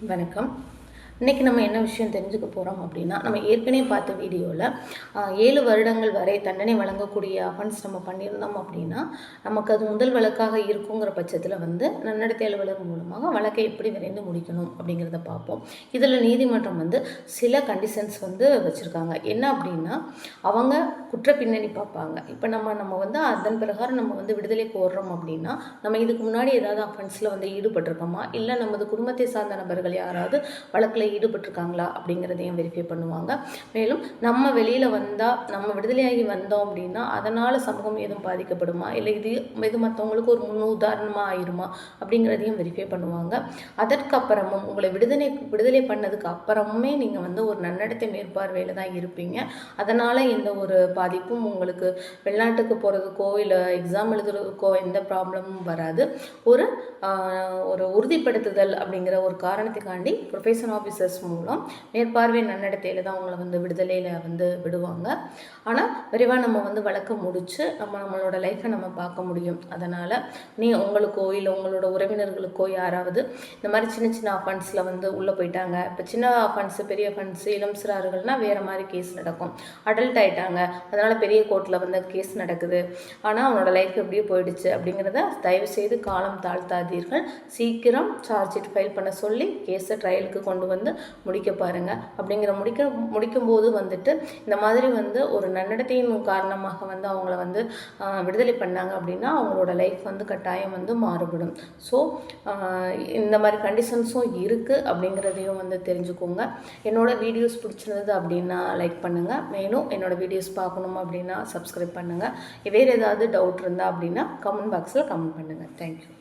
வணக்கம். இன்றைக்கி நம்ம என்ன விஷயம் தெரிஞ்சுக்க போகிறோம் அப்படின்னா, நம்ம ஏற்கனவே பார்த்த வீடியோவில் 7 வருடங்கள் வரை தண்டனை வழங்கக்கூடிய அஃபென்ஸ் நம்ம பண்ணியிருந்தோம் அப்படின்னா, நமக்கு அது முதல் வழக்காக இருக்குங்கிற பட்சத்தில் நன்னடத்தை அலுவலர் மூலமாக வழக்கை எப்படி விரைந்து முடிக்கணும் அப்படிங்கிறத பார்ப்போம். இதில் நீதிமன்றம் சில கண்டிஷன்ஸ் வச்சுருக்காங்க. என்ன அப்படின்னா, அவங்க குற்ற பின்னணி பார்ப்பாங்க. இப்போ நம்ம அதன் பிரகாரம் நம்ம விடுதலை கோர்றோம் அப்படின்னா, நம்ம இதுக்கு முன்னாடி ஏதாவது அஃபென்ஸில் ஈடுபட்டிருக்கோமா, இல்லை நமது குடும்பத்தை சார்ந்த நபர்கள் யாராவது வழக்கில் ஈடுபட்டிருக்காங்களா அப்படிங்கிறதையும் வெரிஃபை பண்ணுவாங்க. மேலும் நம்ம வெளியில் வந்தால், நம்ம விடுதலையாகி வந்தோம் அப்படின்னா அதனால் சமூகம் எதுவும் பாதிக்கப்படுமா, இல்லை இது மற்றவங்களுக்கு ஒரு முன் உதாரணமாக ஆயிருமா அப்படிங்கிறதையும் வெரிஃபை பண்ணுவாங்க. அதற்கப்புறமும் உங்களை விடுதலை பண்ணதுக்கு அப்புறமே நீங்கள் ஒரு நன்னடத்தை மேற்பார்வையில் தான் இருப்பீங்க. அதனால் எந்த ஒரு பாதிப்பும் உங்களுக்கு வெளிநாட்டுக்கு போகிறதுக்கோ இல்லை எக்ஸாம் எழுதுறதுக்கோ எந்த ப்ராப்ளமும் வராது. ஒரு உறுதிப்படுத்துதல் அப்படிங்கிற ஒரு காரணத்துக்காண்டி ப்ரொஃபஷன் ஆஃபீஸர்ஸ் மூலம் மேற்பார்வை நன்னடத்தையில் தான் அவங்கள விடுதலையில் விடுவாங்க. ஆனால் விரைவாக நம்ம வழக்கு முடித்து நம்மளோட லைஃப்பை நம்ம பார்க்க முடியும். அதனால் உங்களுக்கோ இல்லை உங்களோட உறவினர்களுக்கோ யாராவது இந்த மாதிரி சின்ன சின்ன அஃபென்ஸில் உள்ளே போயிட்டாங்க. இப்போ சின்ன அஃபென்ஸு, பெரிய அஃபென்ஸு, இளம் சிறார்கள்னால் வேறு மாதிரி கேஸ் நடக்கும். அடல்ட் ஆகிட்டாங்க, அதனால் பெரிய கோர்ட்டில் கேஸ் நடக்குது, ஆனால் அவனோட லைஃப் எப்படியே போயிடுச்சு அப்படிங்கிறத தயவுசெய்து காலம் தாழ்த்தாதீர்கள். சீக்கிரம் சார்ஜ் ஷீட் ஃபைல் பண்ண சொல்லி கேஸை ட்ரையலுக்கு கொண்டு முடிக்க பாருங்கள். அப்படிங்கிற முடிக்கும்போது இந்த மாதிரி ஒரு நன்னடத்தையின் காரணமாக அவங்கள விடுதலை பண்ணாங்க அப்படின்னா அவங்களோட லைஃப் கட்டாயம் மாறுபடும். ஸோ இந்த மாதிரி கண்டிஷன்ஸும் இருக்குது அப்படிங்கிறதையும் தெரிஞ்சுக்கோங்க. என்னோட வீடியோஸ் பிடிச்சிருந்தது அப்படின்னா லைக் பண்ணுங்கள். மேலும் என்னோட வீடியோஸ் பார்க்கணும் அப்படின்னா சப்ஸ்கிரைப் பண்ணுங்கள். வேறு ஏதாவது டவுட் இருந்தால் அப்படின்னா கமெண்ட் பாக்ஸில் கமெண்ட் பண்ணுங்கள். தேங்க்யூ.